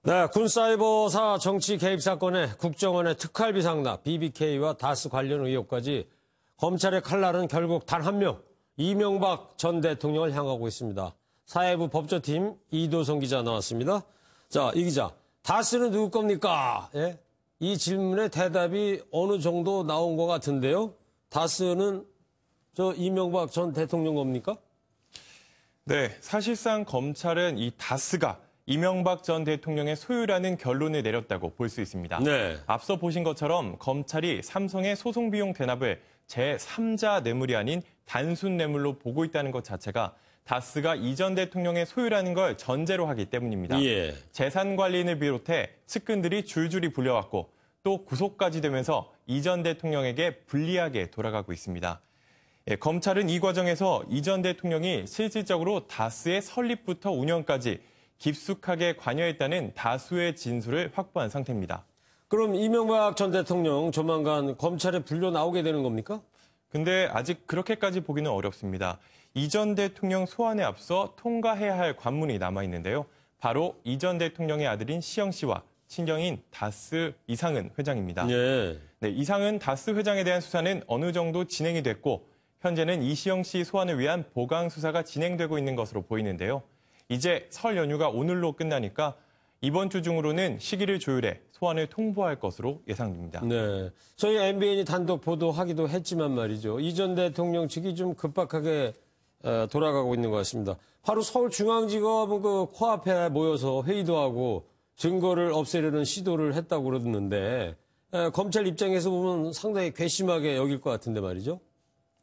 네, 군사이버사 정치 개입 사건에 국정원의 특활비 상납, BBK와 다스 관련 의혹까지 검찰의 칼날은 결국 단 한 명, 이명박 전 대통령을 향하고 있습니다. 사회부 법조팀 이도성 기자 나왔습니다. 자, 이 기자, 다스는 누구 겁니까? 예? 이 질문의 대답이 어느 정도 나온 것 같은데요. 다스는 이명박 전 대통령 겁니까? 네, 사실상 검찰은 이 다스가 이명박 전 대통령의 소유라는 결론을 내렸다고 볼 수 있습니다. 네. 앞서 보신 것처럼 검찰이 삼성의 소송 비용 대납을 제3자 뇌물이 아닌 단순 뇌물로 보고 있다는 것 자체가 다스가 이 전 대통령의 소유라는 걸 전제로 하기 때문입니다. 예. 재산 관리인을 비롯해 측근들이 줄줄이 불려왔고 또 구속까지 되면서 이 전 대통령에게 불리하게 돌아가고 있습니다. 검찰은 이 과정에서 이 전 대통령이 실질적으로 다스의 설립부터 운영까지 깊숙하게 관여했다는 다수의 진술을 확보한 상태입니다. 그럼 이명박 전 대통령 조만간 검찰에 불려 나오게 되는 겁니까? 근데 아직 그렇게까지 보기는 어렵습니다. 이 전 대통령 소환에 앞서 통과해야 할 관문이 남아있는데요. 바로 이 전 대통령의 아들인 시영 씨와 친경인 다스 이상은 회장입니다. 예. 네, 이상은 다스 회장에 대한 수사는 어느 정도 진행이 됐고 현재는 이시영 씨 소환을 위한 보강 수사가 진행되고 있는 것으로 보이는데요. 이제 설 연휴가 오늘로 끝나니까 이번 주 중으로는 시기를 조율해 소환을 통보할 것으로 예상됩니다. 네, 저희 MBN이 단독 보도하기도 했지만 말이죠. 이 전 대통령 측이 좀 급박하게 돌아가고 있는 것 같습니다. 바로 서울중앙지검 코앞에 모여서 회의도 하고 증거를 없애려는 시도를 했다고 그러는데 검찰 입장에서 보면 상당히 괘씸하게 여길 것 같은데 말이죠.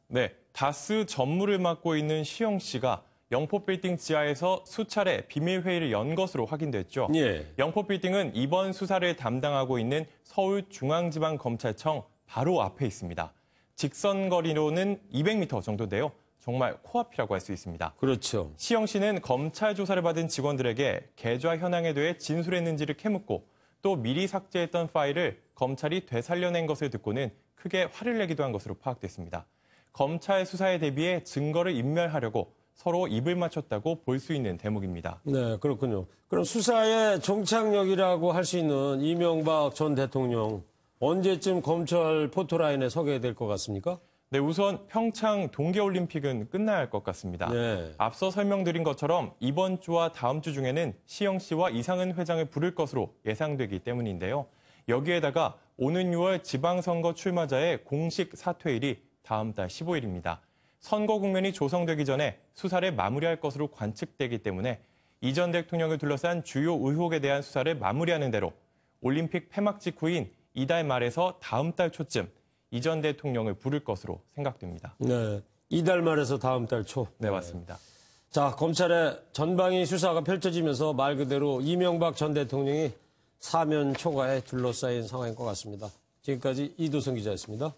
네, 다스 전무를 맡고 있는 시영 씨가 영포빌딩 지하에서 수차례 비밀회의를 연 것으로 확인됐죠. 예. 영포빌딩은 이번 수사를 담당하고 있는 서울중앙지방검찰청 바로 앞에 있습니다. 직선거리로는 200m 정도인데요. 정말 코앞이라고 할 수 있습니다. 그렇죠. 시영 씨는 검찰 조사를 받은 직원들에게 계좌 현황에 대해 진술했는지를 캐묻고 또 미리 삭제했던 파일을 검찰이 되살려낸 것을 듣고는 크게 화를 내기도 한 것으로 파악됐습니다. 검찰 수사에 대비해 증거를 인멸하려고 서로 입을 맞췄다고 볼 수 있는 대목입니다. 네, 그렇군요. 그럼 수사의 종착역이라고 할 수 있는 이명박 전 대통령 언제쯤 검찰 포토라인에 서게 될 것 같습니까? 네, 우선 평창 동계올림픽은 끝나야 할 것 같습니다. 네. 앞서 설명드린 것처럼 이번 주와 다음 주 중에는 시영 씨와 이상은 회장을 부를 것으로 예상되기 때문인데요. 여기에다가 오는 6월 지방선거 출마자의 공식 사퇴일이 다음 달 15일입니다. 선거 국면이 조성되기 전에 수사를 마무리할 것으로 관측되기 때문에 이 전 대통령을 둘러싼 주요 의혹에 대한 수사를 마무리하는 대로 올림픽 폐막 직후인 이달 말에서 다음 달 초쯤 이 전 대통령을 부를 것으로 생각됩니다. 네, 이달 말에서 다음 달 초. 네, 맞습니다. 자, 검찰의 전방위 수사가 펼쳐지면서 말 그대로 이명박 전 대통령이 사면 초과에 둘러싸인 상황인 것 같습니다. 지금까지 이도성 기자였습니다.